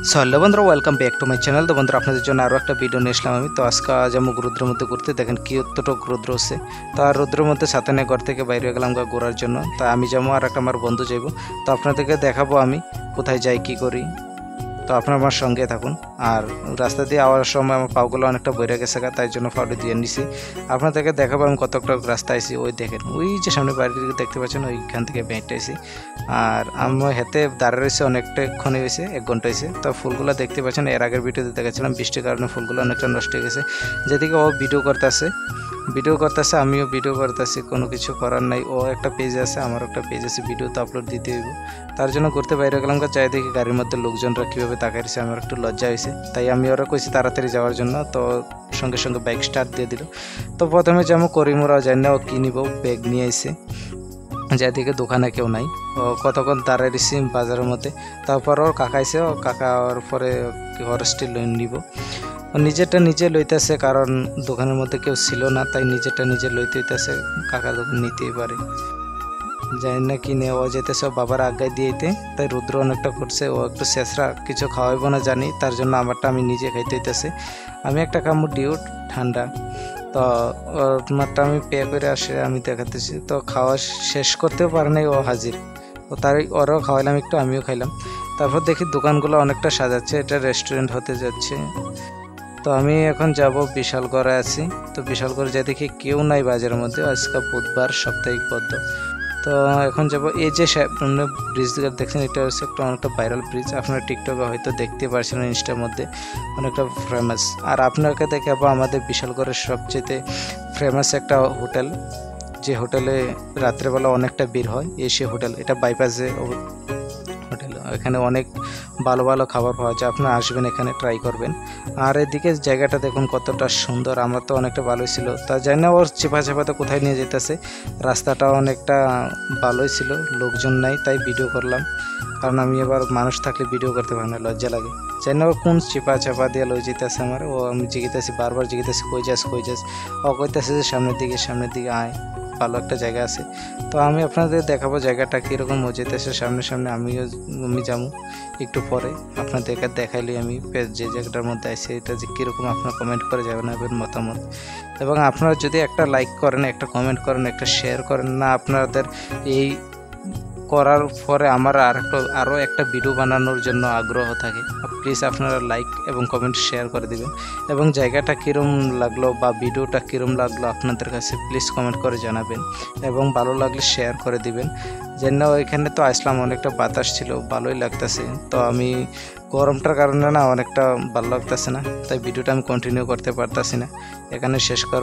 So hello বন্ধুরা, welcome back to my channel. তো বন্ধুরা, আপনাদের জন্য আরও একটা ভিডিও নিয়ে আসলাম আমি। তো আজকে যাবো রুদ্রের মধ্যে ঘুরতে। দেখেন কি অতটুকু রুদ্র হচ্ছে। তো আর রুদ্রের মধ্যে সাথে নিয়ে ঘর থেকে বাইরে গেলাম ঘোরার জন্য। তো আমি যাবো আর একটা আমার বন্ধু যাইব। তো আপনাদেরকে দেখাবো আমি কোথায় যাই কী করি। তো আপনারা আমার সঙ্গে থাকুন। আর রাস্তা দিয়ে আওয়ার সময় আমার পাগুলো অনেকটা বইরে গেছে, তাই জন্য পাউডার দিয়ে নিছি। আপনাদেরকে দেখাবো আমি কতটা রাস্তা আইছি। ওই দেখেন, ওই যে সামনে বাড়িটি দেখতে পাচ্ছেন, ওইখান থেকে বেঁটে আইছি। আর আমার হাতে দাঁড়িয়ে রয়েছে অনেকটাক্ষণ হয়েছে, 1 ঘন্টা হয়েছে। তো ফুলগুলো দেখতে পাচ্ছেন, এর আগের ভিডিওতে দেখেছিলাম বৃষ্টির কারণে ফুলগুলো অনেকটা নষ্ট হয়ে গেছে। যেদিকে ও ভিডিও করতেছে আমিও ভিডিও করতেছি, কোনো কিছু করার নাই। ও একটা পেজ আছে, আমার একটা পেজ আছে, ভিডিও তো আপলোড দিতে হইব। তার জন্য ঘুরতে বাইরে গেলাম, যাই দেখি গাড়ির মধ্যে লোকজনরা কীভাবে তাকাইছে, আমার একটু লজ্জা হয়েছে। তাই আমি ওরা কইছি তাড়াতাড়ি যাওয়ার জন্য। তো সঙ্গে সঙ্গে বাইক স্টার্ট দিয়ে দিল। তো প্রথমে যেমন করিমোরাও জানি না ও কী নিব, ব্যাগ নিয়ে আইছে। যেদিকে দোকানে কেউ নাই, ও কতক্ষণ দাঁড়ায় দিছি বাজারের মধ্যে। তারপর ওর কাকা আইছে, ও কাকা ওর পরে হরসটি লোন নিব। নিজেরটা নিজে লইতেছে, কারণ দোকানের মধ্যে কেউ ছিল না, তাই নিজেরটা নিজে লইতে হইতেছে। কাকা দোকান নিতেই পারে, জানি না কি নেওয়া যেতেছে, বাবার আজ্ঞায় দিয়েতে। তাই রুদ্র অনেকটা করছে, ও একটু শেষরা কিছু খাওয়াইব না জানি, তার জন্য আমারটা আমি নিজে খাইতে হইতেছে। আমি একটা কামড় ডিউট ঠান্ডা। তো ওরটা আমি পে করে আসে আমি দেখাতেছি। তো খাওয়া শেষ করতেও পারে নাই, ও হাজির। ও তারই ওরাও খাওয়াইলাম একটু, আমিও খাইলাম। তারপর দেখি দোকানগুলো অনেকটা সাজাচ্ছে, এটা রেস্টুরেন্ট হতে যাচ্ছে। তো আমি এখন যাব বিশালগড়ে আছি। তো বিশালগড় যা দেখি কেউ নাই বাজারের মধ্যে, আজকে বুধবার, সাপ্তাহিক বদ্ধ। তো এখন যাব এই যে ব্রিজ দেখছেন, এটা হচ্ছে একটা অনেকটা ভাইরাল ব্রিজ। আপনারা টিকটকে হয়তো দেখতে পারছেন, ইনস্টার মধ্যে অনেকটা ফেমাস। আর আপনাকে দেখাবো আমাদের বিশালগড়ের সবচেয়ে ফেমাস একটা হোটেল, যে হোটেলে রাত্রেবেলা অনেকটা ভিড় হয়। এসে হোটেল, এটা বাইপাসে হোটেল। এখানে অনেক ভালো ভালো খাবার পাওয়া যায়, আপনারা আসবেন, এখানে ট্রাই করবেন। আর এদিকে জায়গাটা দেখুন কতটা সুন্দর, আমার তো অনেকটা ভালোই ছিল। তা জানি না ওর চেপাতে কোথায় নিয়ে যেতেছে। রাস্তাটা অনেকটা ভালোই ছিল, লোকজন নাই, তাই ভিডিও করলাম। কারণ আমি এবার মানুষ থাকলে ভিডিও করতে পারি না, লজ্জা লাগে। জানি না ও কোন চেপা দিয়ে লই যেতেছে আমার। ও আমি জিজ্ঞেতেছি, বারবার জিজ্ঞেতেছি কই যাস। ও কইতেছে যে সামনের দিকে আয়, ভালো একটা জায়গা আছে। তো আমি আপনাদের দেখাবো জায়গাটা কীরকম। ও যেতেছে সামনে, আমি যাবো একটু পরে। আপনাদেরকে দেখাইলে আমি যে জায়গাটার মধ্যে আসি, এটা যে কীরকম আপনারা কমেন্ট করে জানাবেন মতামত। এবং আপনারা যদি একটা লাইক করেন, একটা কমেন্ট করেন, একটা শেয়ার করেন না, আপনাদের এই করার পরে আমার আরও একটা ভিডিও বানানোর জন্য আগ্রহ থাকে। প্লিজ আপনারা লাইক এবং কমেন্ট শেয়ার করে দিবেন। এবং জায়গাটা কীরম লাগলো বা ভিডিওটা কীরম লাগলো আপনাদের কাছে প্লিজ কমেন্ট করে জানাবেন। এবং ভালো লাগলে শেয়ার করে দিবেন। যেন এখানে তো আসলাম, অনেকটা বাতাস ছিল, ভালোই লাগতেছে। তো আমি গরমটার কারণে না অনেকটা ভালো লাগতেছে না, তাই ভিডিওটা আমি কন্টিনিউ করতে পারতেছি না, এখানে শেষ কর।